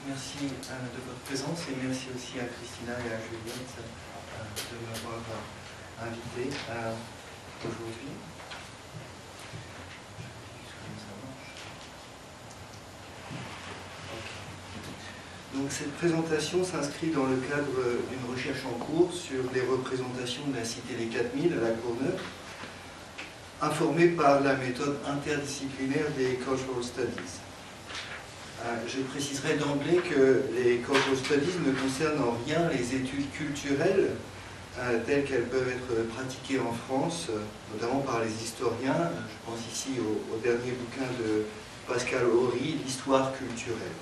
Merci de votre présence et merci aussi à Christina et à Juliette de m'avoir invité aujourd'hui. Donc cette présentation s'inscrit dans le cadre d'une recherche en cours sur les représentations de la Cité des 4000 à la Courneuve, informée par la méthode interdisciplinaire des Cultural Studies. Je préciserai d'emblée que les Cultural Studies ne concernent en rien les études culturelles telles qu'elles peuvent être pratiquées en France, notamment par les historiens. Je pense ici au dernier bouquin de Pascal Horry, l'histoire culturelle.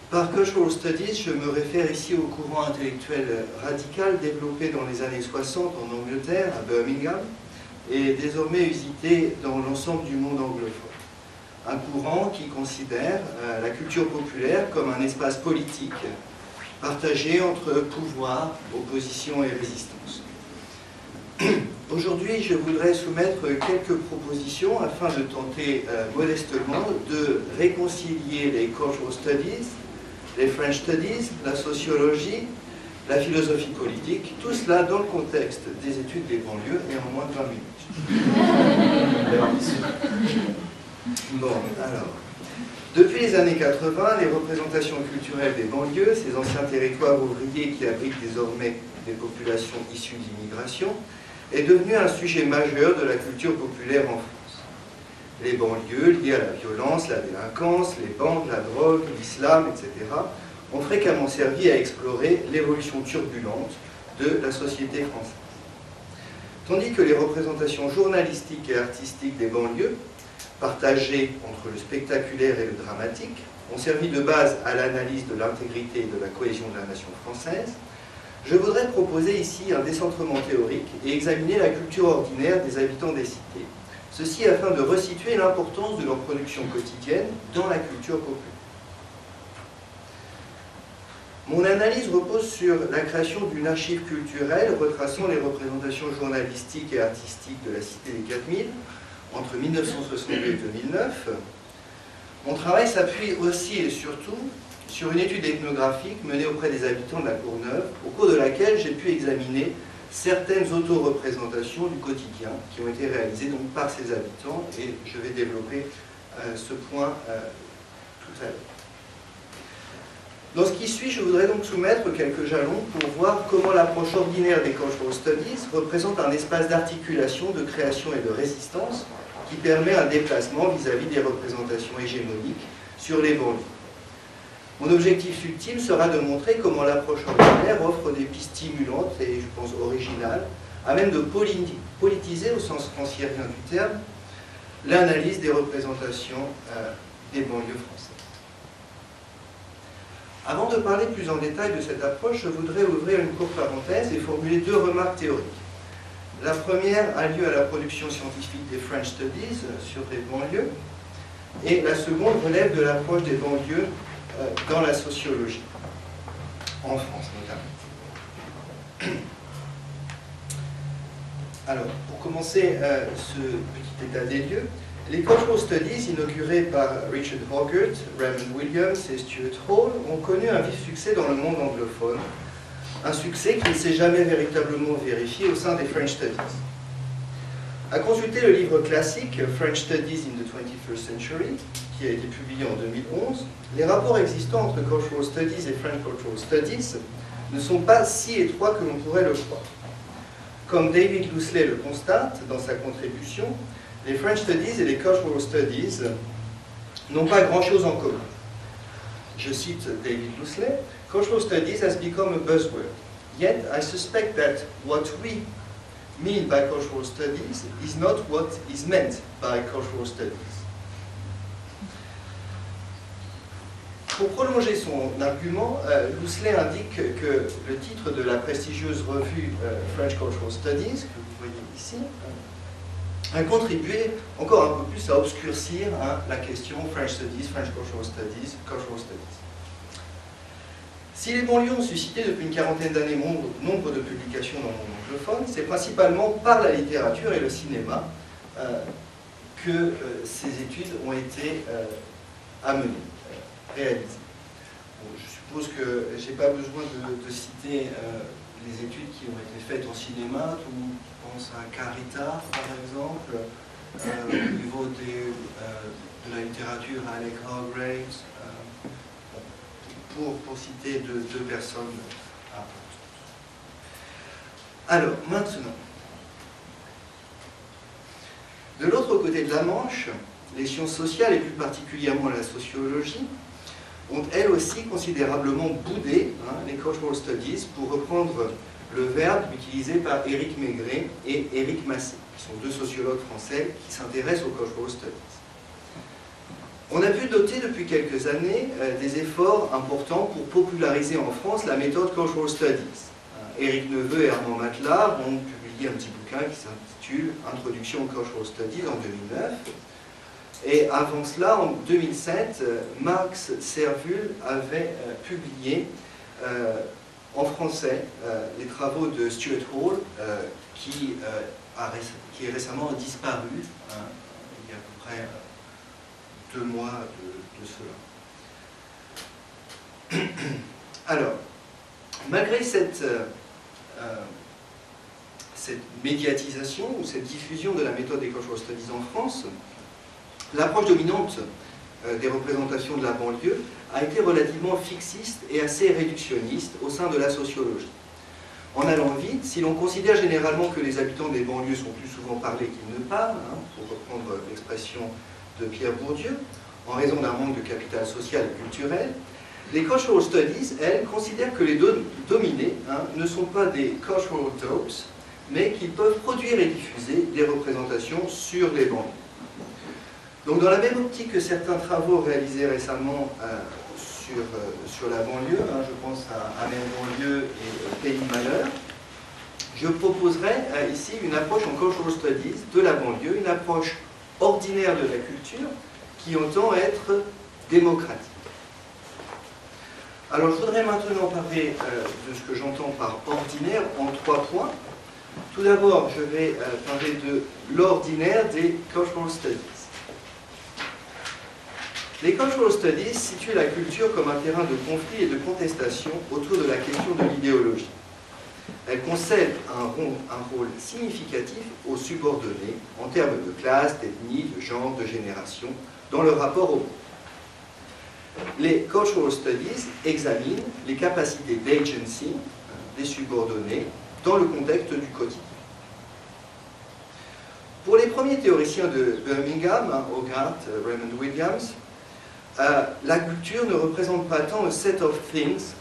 Par Cultural Studies, je me réfère ici au courant intellectuel radical développé dans les années 60 en Angleterre, à Birmingham, et désormais usité dans l'ensemble du monde anglophone. Un courant qui considère la culture populaire comme un espace politique partagé entre pouvoir, opposition et résistance. Aujourd'hui, je voudrais soumettre quelques propositions afin de tenter modestement de réconcilier les Cultural Studies, les French Studies, la sociologie, la philosophie politique, tout cela dans le contexte des études des banlieues et en moins de 20 minutes. Bon, alors, depuis les années 80, les représentations culturelles des banlieues, ces anciens territoires ouvriers qui abritent désormais des populations issues d'immigration, est devenu un sujet majeur de la culture populaire en France. Les banlieues liées à la violence, la délinquance, les bandes, la drogue, l'islam, etc., ont fréquemment servi à explorer l'évolution turbulente de la société française. Tandis que les représentations journalistiques et artistiques des banlieues, partagées entre le spectaculaire et le dramatique, ont servi de base à l'analyse de l'intégrité et de la cohésion de la nation française, je voudrais proposer ici un décentrement théorique et examiner la culture ordinaire des habitants des cités, ceci afin de resituer l'importance de leur production quotidienne dans la culture populaire. Mon analyse repose sur la création d'une archive culturelle retraçant les représentations journalistiques et artistiques de la Cité des 4000 entre 1962 et 2009. Mon travail s'appuie aussi et surtout sur une étude ethnographique menée auprès des habitants de la Courneuve, au cours de laquelle j'ai pu examiner certaines auto-représentations du quotidien qui ont été réalisées donc par ces habitants, et je vais développer ce point tout à l'heure. Dans ce qui suit, je voudrais donc soumettre quelques jalons pour voir comment l'approche ordinaire des Cultural Studies représente un espace d'articulation, de création et de résistance qui permet un déplacement vis-à-vis des représentations hégémoniques sur les banlieues. Mon objectif ultime sera de montrer comment l'approche ordinaire offre des pistes stimulantes et, je pense, originales, à même de politiser, au sens francierien du terme, l'analyse des représentations des banlieues françaises. Avant de parler plus en détail de cette approche, je voudrais ouvrir une courte parenthèse et formuler deux remarques théoriques. La première a lieu à la production scientifique des French Studies sur les banlieues, et la seconde relève de l'approche des banlieues dans la sociologie, en France notamment. Alors, pour commencer ce petit état des lieux, les Cultural Studies, inaugurées par Richard Hoggart, Raymond Williams et Stuart Hall, ont connu un vif succès dans le monde anglophone, un succès qui ne s'est jamais véritablement vérifié au sein des French Studies. À consulter le livre classique French Studies in the 21st Century, qui a été publié en 2011, les rapports existants entre Cultural Studies et French Cultural Studies ne sont pas si étroits que l'on pourrait le croire. Comme David Loosley le constate dans sa contribution, les French Studies et les Cultural Studies n'ont pas grand-chose en commun. Je cite David Loosley, "Cultural Studies has become a buzzword. Yet I suspect that what we mean by cultural studies is not what is meant by cultural studies." Pour prolonger son argument, Loosley indique que le titre de la prestigieuse revue French Cultural Studies, que vous voyez ici, a contribué encore un peu plus à obscurcir la question French Studies, French Cultural Studies, Cultural Studies. Si les banlieues ont suscité depuis une quarantaine d'années nombre de publications dans le monde anglophone, c'est principalement par la littérature et le cinéma que ces études ont été amenées, réalisées. suppose que je n'ai pas besoin de citer les études qui ont été faites en cinéma. Tout le monde pense à Carita, par exemple, au niveau de la littérature, à Alec Hargraves, pour citer deux personnes importantes. Alors, maintenant, de l'autre côté de la Manche, les sciences sociales, et plus particulièrement la sociologie, ont elles aussi considérablement boudé les cultural studies, pour reprendre le verbe utilisé par Éric Maigret et Éric Massé, qui sont deux sociologues français qui s'intéressent aux cultural studies. On a pu noter depuis quelques années des efforts importants pour populariser en France la méthode cultural studies. Éric Neveu et Armand Matelas ont publié un petit bouquin qui s'intitule « Introduction aux cultural studies » en 2009. Et avant cela, en 2007, Max Servul avait publié en français les travaux de Stuart Hall, qui est récemment disparu, il y a à peu près 2 mois de cela. Alors, malgré cette médiatisation ou cette diffusion de la méthode des cultural studies en France, l'approche dominante des représentations de la banlieue a été relativement fixiste et assez réductionniste au sein de la sociologie. En allant vite, si l'on considère généralement que les habitants des banlieues sont plus souvent parlés qu'ils ne parlent, pour reprendre l'expression de Pierre Bourdieu, en raison d'un manque de capital social et culturel, les cultural studies, elles, considèrent que les dominés ne sont pas des cultural dopes, mais qu'ils peuvent produire et diffuser des représentations sur les banlieues. Donc dans la même optique que certains travaux réalisés récemment sur la banlieue, je pense à Amère banlieue et Pays de Malheur, je proposerai ici une approche en cultural studies de la banlieue, une approche ordinaire de la culture qui entend être démocratique. Alors je voudrais maintenant parler de ce que j'entends par ordinaire en 3 points. Tout d'abord, je vais parler de l'ordinaire des cultural studies. Les cultural studies situent la culture comme un terrain de conflit et de contestation autour de la question de l'idéologie. Elles concèdent un rôle significatif aux subordonnés en termes de classe, d'ethnie, de genre, de génération, dans leur rapport au monde. Les cultural studies examinent les capacités d'agency des subordonnés dans le contexte du quotidien. Pour les premiers théoriciens de Birmingham, Hogarth, Raymond Williams, la culture ne représente pas tant a set of things,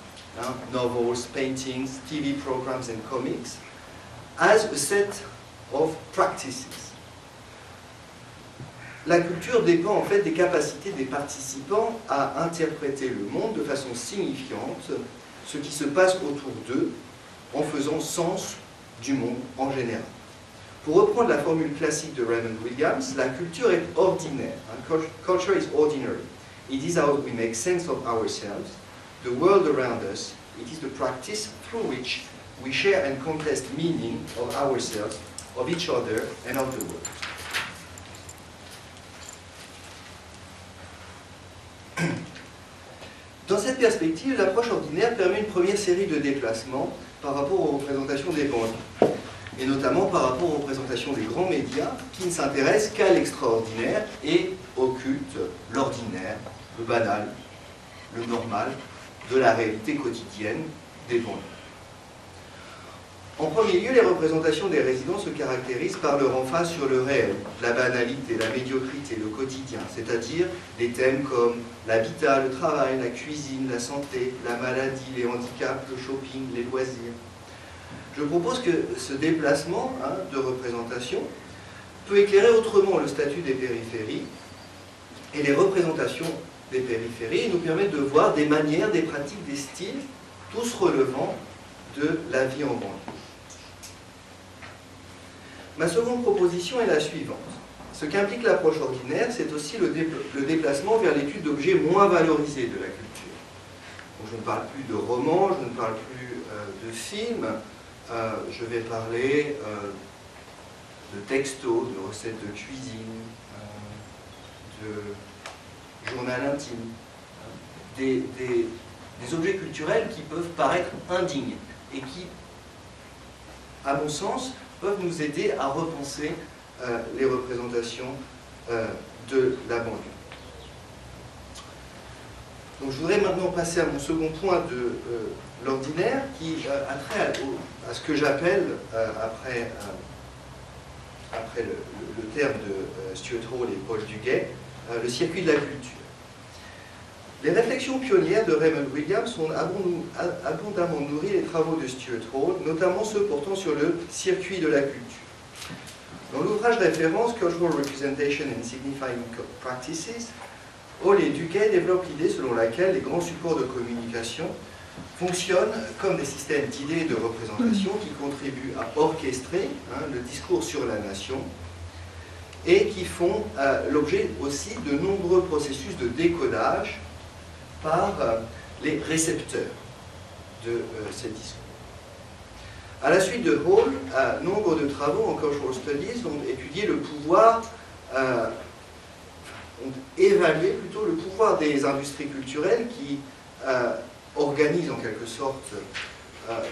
novels, paintings, TV programs and comics, as a set of practices. La culture dépend en fait des capacités des participants à interpréter le monde de façon signifiante, ce qui se passe autour d'eux, en faisant sens du monde en général. Pour reprendre la formule classique de Raymond Williams, la culture est ordinaire. Culture is ordinary. It is how we make sense of ourselves, the world around us. It is the practice through which we share and contest meaning of ourselves, of each other, and of the world. Dans cette perspective, l'approche ordinaire permet une première série de déplacements par rapport aux représentations des banlieues, et notamment par rapport aux représentations des grands médias qui ne s'intéressent qu'à l'extraordinaire et occultent l'ordinaire, le banal, le normal de la réalité quotidienne des banlieues. En premier lieu, les représentations des résidents se caractérisent par leur emphase sur le réel, la banalité, la médiocrité, le quotidien, c'est-à-dire des thèmes comme l'habitat, le travail, la cuisine, la santé, la maladie, les handicaps, le shopping, les loisirs. Je propose que ce déplacement de représentation peut éclairer autrement le statut des périphéries et les représentations des périphéries et nous permettre de voir des manières, des pratiques, des styles, tous relevant de la vie en banlieue. Ma seconde proposition est la suivante. Ce qu'implique l'approche ordinaire, c'est aussi le déplacement vers l'étude d'objets moins valorisés de la culture. Donc, je ne parle plus de romans, je ne parle plus de films, je vais parler de textos, de recettes de cuisine, de journal intime, des des objets culturels qui peuvent paraître indignes et qui, à mon sens, peuvent nous aider à repenser les représentations de la banlieue. Donc je voudrais maintenant passer à mon second point de l'ordinaire qui a trait à ce que j'appelle, après le terme de Stuart Hall et Paul Duguay, le circuit de la culture. Les réflexions pionnières de Raymond Williams ont abondamment nourri les travaux de Stuart Hall, notamment ceux portant sur le circuit de la culture. Dans l'ouvrage référence Cultural Representation and Signifying Practices, Hall et Duguay développent l'idée selon laquelle les grands supports de communication fonctionnent comme des systèmes d'idées et de représentation qui contribuent à orchestrer le discours sur la nation et qui font l'objet aussi de nombreux processus de décodage par les récepteurs de ces discours. À la suite de Hall, nombre de travaux en Cultural Studies ont étudié le pouvoir, ont évalué plutôt le pouvoir des industries culturelles qui organisent en quelque sorte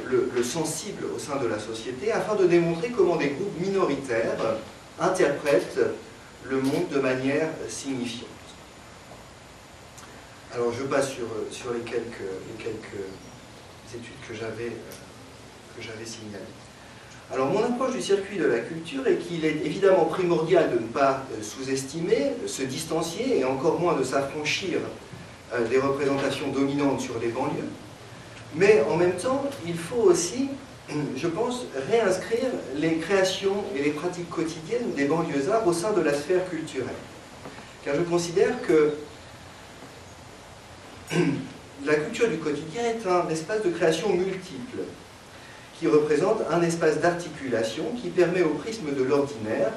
le sensible au sein de la société afin de démontrer comment des groupes minoritaires interprètent le monde de manière signifiante. Alors je passe sur les quelques études que j'avais signalées. Alors mon approche du circuit de la culture est qu'il est évidemment primordial de ne pas sous-estimer, se distancier et encore moins de s'affranchir des représentations dominantes sur les banlieues, mais en même temps il faut aussi, je pense, réinscrire les créations et les pratiques quotidiennes des banlieusards au sein de la sphère culturelle. Car je considère que la culture du quotidien est un espace de création multiple, qui représente un espace d'articulation qui permet au prisme de l'ordinaire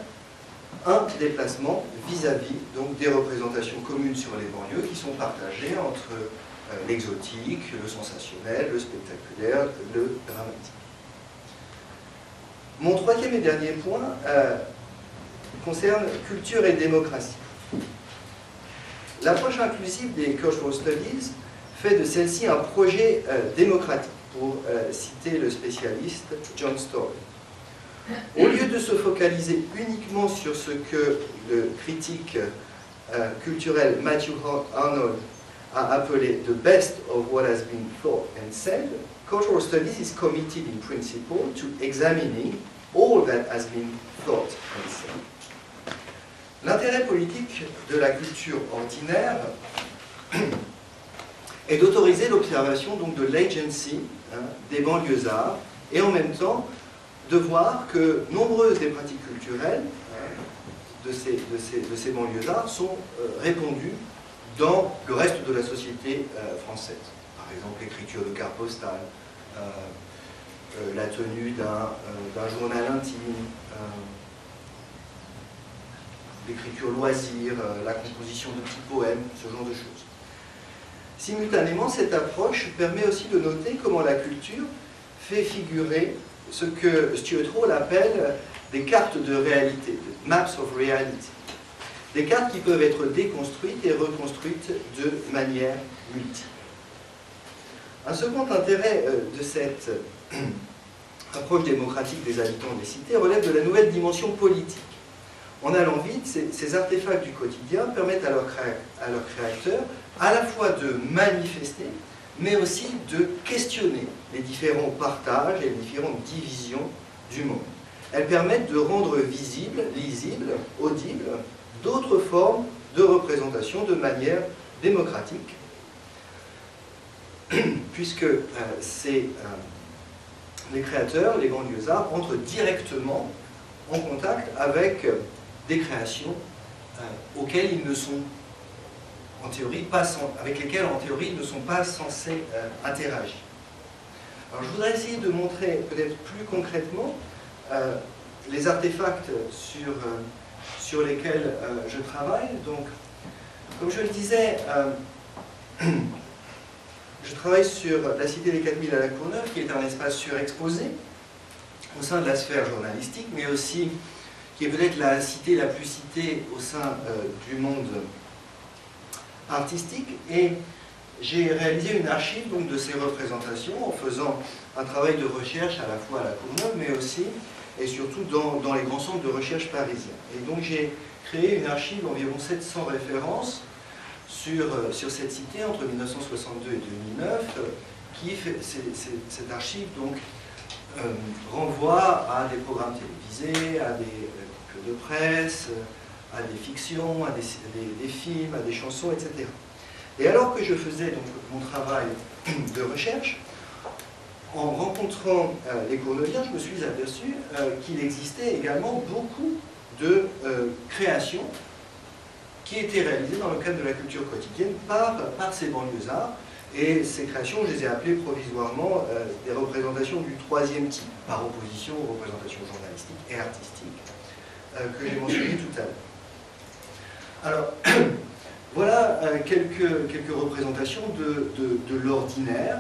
un déplacement vis-à-vis donc des représentations communes sur les banlieues qui sont partagées entre l'exotique, le sensationnel, le spectaculaire, le dramatique. Mon troisième et dernier point concerne culture et démocratie. L'approche inclusive des Cultural Studies fait de celle-ci un projet démocratique, pour citer le spécialiste John Story. Au lieu de se focaliser uniquement sur ce que le critique culturel Matthew Arnold a appelé « the best of what has been thought and said », Cultural Studies is committed in principle to examining all that has been thought and said. L'intérêt politique de la culture ordinaire est d'autoriser l'observation donc de l'agency des banlieusards et en même temps de voir que nombreuses des pratiques culturelles de ces banlieusards sont répandues dans le reste de la société française. Par exemple, l'écriture de cartes postales, la tenue d'un journal intime, l'écriture loisir, la composition de petits poèmes, ce genre de choses. Simultanément, cette approche permet aussi de noter comment la culture fait figurer ce que Stuart Hall appelle des cartes de réalité, des maps of reality. Des cartes qui peuvent être déconstruites et reconstruites de manière multiple. Un second intérêt de cette approche démocratique des habitants des cités relève de la nouvelle dimension politique. En allant vite, ces artefacts du quotidien permettent à leurs créateurs à la fois de manifester, mais aussi de questionner les différents partages et les différentes divisions du monde. Elles permettent de rendre visibles, lisibles, audibles, d'autres formes de représentation de manière démocratique, puisque les créateurs, les banlieusards, entrent directement en contact avec des créations auxquelles ils ne sont en théorie avec lesquelles en théorie ils ne sont pas censés interagir. Alors je voudrais essayer de montrer peut-être plus concrètement les artefacts sur lesquels je travaille. Donc, comme je le disais, je travaille sur la Cité des 4000 à la Courneuve, qui est un espace surexposé au sein de la sphère journalistique, mais aussi qui est peut-être la cité la plus citée au sein du monde artistique. Et j'ai réalisé une archive donc, de ces représentations en faisant un travail de recherche à la fois à la Courneuve, mais aussi et surtout dans les grands centres de recherche parisiens. Et donc j'ai créé une archive d'environ 700 références sur cette cité entre 1962 et 2009, qui fait, cette archive donc, renvoie à des programmes télévisés, à des coupures de presse, à des fictions, à des films, à des chansons, etc. Et alors que je faisais donc mon travail de recherche, en rencontrant les Courneuviens, je me suis aperçu qu'il existait également beaucoup de créations qui étaient réalisées dans le cadre de la culture quotidienne par ces banlieusards. Et ces créations, je les ai appelées provisoirement des représentations du troisième type, par opposition aux représentations journalistiques et artistiques que j'ai mentionnées tout à l'heure. Alors, voilà quelques représentations de l'ordinaire.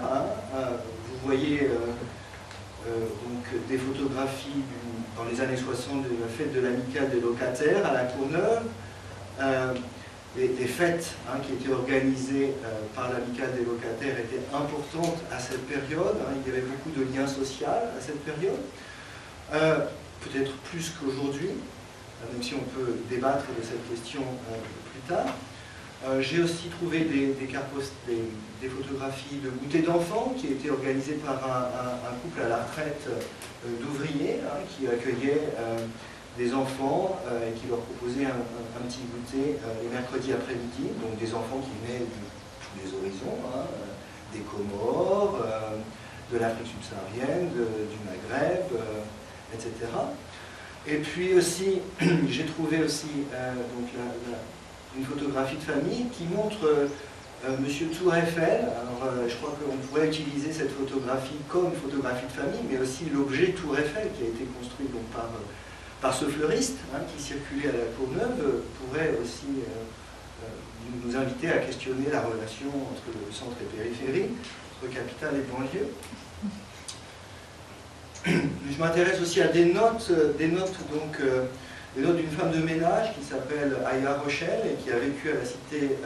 Vous voyez donc des photographies dans les années 60 de la fête de l'amicale des locataires à la Courneuve, les fêtes qui étaient organisées par l'amicale des locataires étaient importantes à cette période, il y avait beaucoup de liens sociaux à cette période, peut-être plus qu'aujourd'hui, même si on peut débattre de cette question plus tard. J'ai aussi trouvé des photographies de goûter d'enfants qui étaient organisées par un couple à la retraite d'ouvriers qui accueillait des enfants et qui leur proposait un petit goûter les mercredis après-midi. Donc des enfants qui venaient de tous les horizons, des Comores, de l'Afrique subsaharienne, du Maghreb, etc. Et puis aussi, j'ai trouvé aussi donc une photographie de famille qui montre Monsieur Tour Eiffel. Alors, je crois qu'on pourrait utiliser cette photographie comme photographie de famille, mais aussi l'objet Tour Eiffel qui a été construit donc, par ce fleuriste qui circulait à la Courneuve pourrait aussi nous inviter à questionner la relation entre le centre et périphérie, entre capitale et banlieue. Je m'intéresse aussi à des notes d'une femme de ménage qui s'appelle Aya Rochelle et qui a vécu à la cité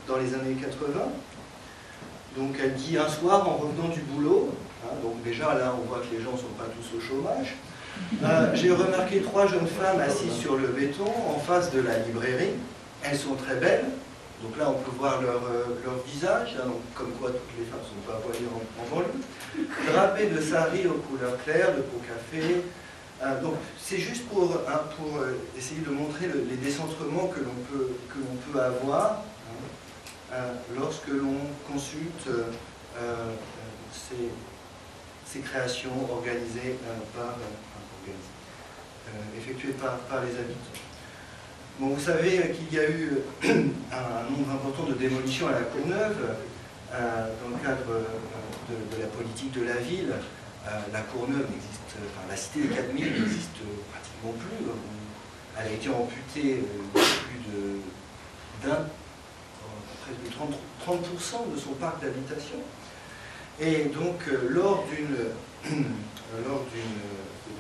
dans les années 80. Donc elle dit un soir en revenant du boulot, donc déjà là on voit que les gens ne sont pas tous au chômage, j'ai remarqué 3 jeunes femmes assises sur le béton en face de la librairie. Elles sont très belles, donc là on peut voir leur visage, donc, comme quoi toutes les femmes ne sont pas voilées en banlieue, drapées de saris aux couleurs claires, de peau café. Donc c'est juste pour essayer de montrer les décentrements que l'on peut avoir lorsque l'on consulte ces créations organisées effectuées par les habitants. Bon, vous savez qu'il y a eu un nombre important de démolitions à la Courneuve dans le cadre de la politique de la ville. La Courneuve existe, enfin la cité des 4000 n'existe pratiquement plus. Elle a été amputée près de 30% de son parc d'habitation. Et donc, lors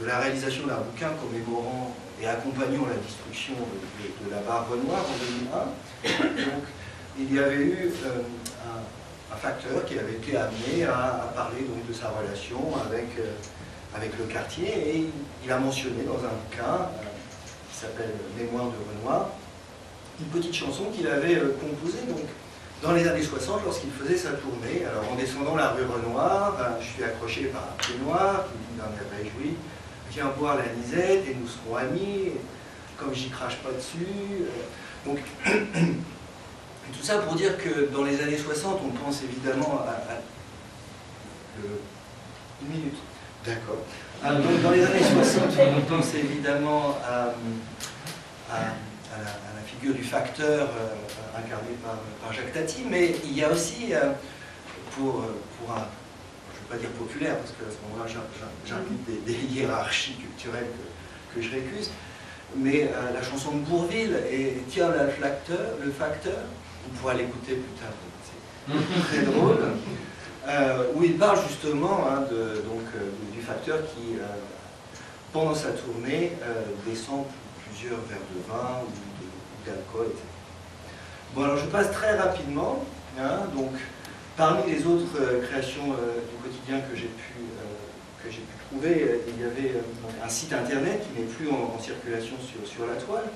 de la réalisation d'un bouquin commémorant et accompagnant la destruction de la barre Renoir en 2001, donc, il y avait eu un facteur qui avait été amené à parler donc, de sa relation avec le quartier, et il a mentionné dans un bouquin qui s'appelle Mémoire de Renoir, une petite chanson qu'il avait composée donc, dans les années 60 lorsqu'il faisait sa tournée. Alors en descendant la rue Renoir, je suis accroché par un pied noir qui me dit d'un air réjoui, viens boire la nisette et nous serons amis, comme j'y crache pas dessus. Donc tout ça pour dire que dans les années 60, on pense évidemment Une minute. D'accord. Donc dans les années 60, on pense évidemment à la figure du facteur incarné par Jacques Tati, mais il y a aussi, pour un, je ne vais pas dire populaire, parce qu'à ce moment-là j'implique des hiérarchies culturelles que je récuse, mais la chanson de Bourvil, et tiens le facteur, on pourra l'écouter plus tard, c'est très drôle, où il parle justement du facteur qui, pendant sa tournée, descend plusieurs verres de vin ou d'alcool, etc. Bon, alors je passe très rapidement Hein, donc, parmi les autres créations du quotidien que j'ai pu trouver, il y avait un site internet qui n'est plus en circulation sur la toile,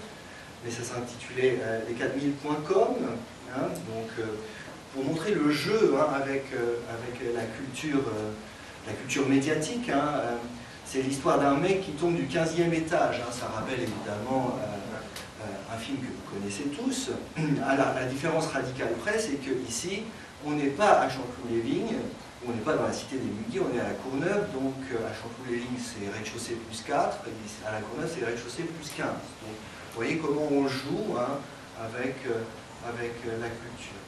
mais ça s'intitulait les4000.com, hein, donc pour montrer le jeu hein, avec la culture médiatique. Hein, c'est l'histoire d'un mec qui tombe du 15e étage, hein, ça rappelle évidemment un film que vous connaissez tous. La différence radicale près, c'est qu'ici, on n'est pas à Chanteloup-les-Vignes, on n'est pas dans la cité des Muguets, on est à la Courneuve, donc à Chanteloup-les-Vignes c'est rez-de-chaussée plus 4, et à la Courneuve c'est rez-de-chaussée plus 15. Donc vous voyez comment on joue hein, avec la culture.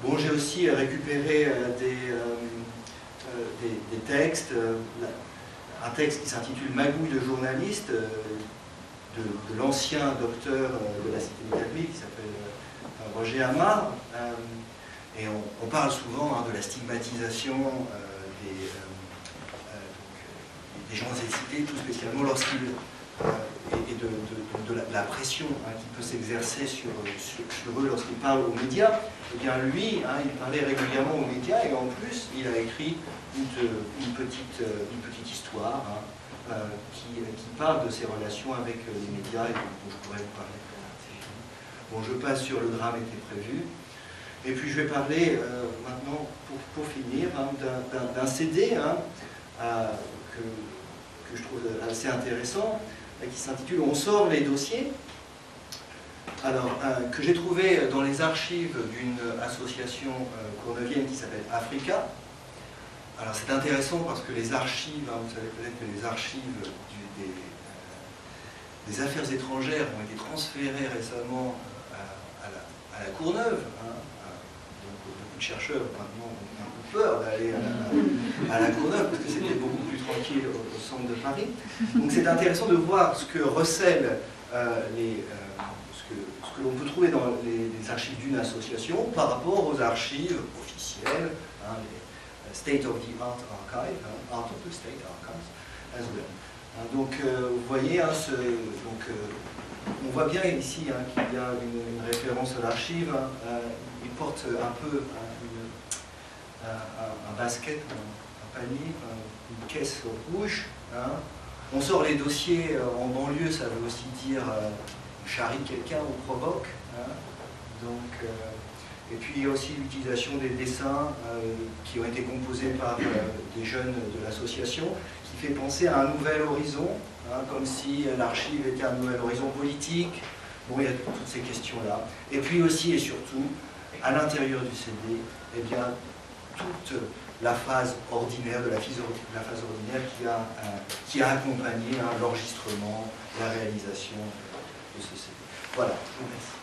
Bon, j'ai aussi récupéré des textes, un texte qui s'intitule Magouille de journaliste, de l'ancien docteur de la cité des 4000 qui s'appelle Roger Amar. Et on parle souvent hein, de la stigmatisation des gens des cités, tout spécialement lorsqu'ils et de la pression hein, qui peut s'exercer sur eux lorsqu'ils parlent aux médias. Et bien lui, hein, il parlait régulièrement aux médias et en plus il a écrit une petite histoire hein, qui parle de ses relations avec les médias et dont je pourrais vous parler. Bon, je passe sur le drame était prévu. Et puis je vais parler maintenant, pour finir, hein, d'un CD hein, que je trouve assez intéressant, qui s'intitule « On sort les dossiers ». Alors, que j'ai trouvé dans les archives d'une association courneuvienne qui s'appelle Africa. Alors c'est intéressant parce que les archives, hein, vous savez peut-être que les archives des affaires étrangères ont été transférées récemment à la Courneuve. Hein. Donc beaucoup de chercheurs maintenant ont un peu peur d'aller à la Courneuve parce que c'était beaucoup plus tranquille au centre de Paris. Donc c'est intéressant de voir ce que recèlent ce que l'on peut trouver dans les archives d'une association par rapport aux archives officielles, hein, les State of the Art Archive, hein, Art of the State Archives, as well. Donc vous voyez, hein, on voit bien ici hein, qu'il y a une référence à l'archive. Hein, il porte un peu un basket, un panier, une caisse rouge. Hein. On sort les dossiers en banlieue, ça veut aussi dire charrie quelqu'un ou provoque. Hein. Donc, et puis il y a aussi l'utilisation des dessins qui ont été composés par des jeunes de l'association, qui fait penser à un nouvel horizon, hein, comme si l'archive était un nouvel horizon politique. Bon, il y a toutes ces questions-là. Et puis aussi et surtout, à l'intérieur du CD, eh bien, toute la phase ordinaire, de la phase ordinaire qui a accompagné hein, l'enregistrement, la réalisation de ce CD. Voilà, je vous remercie.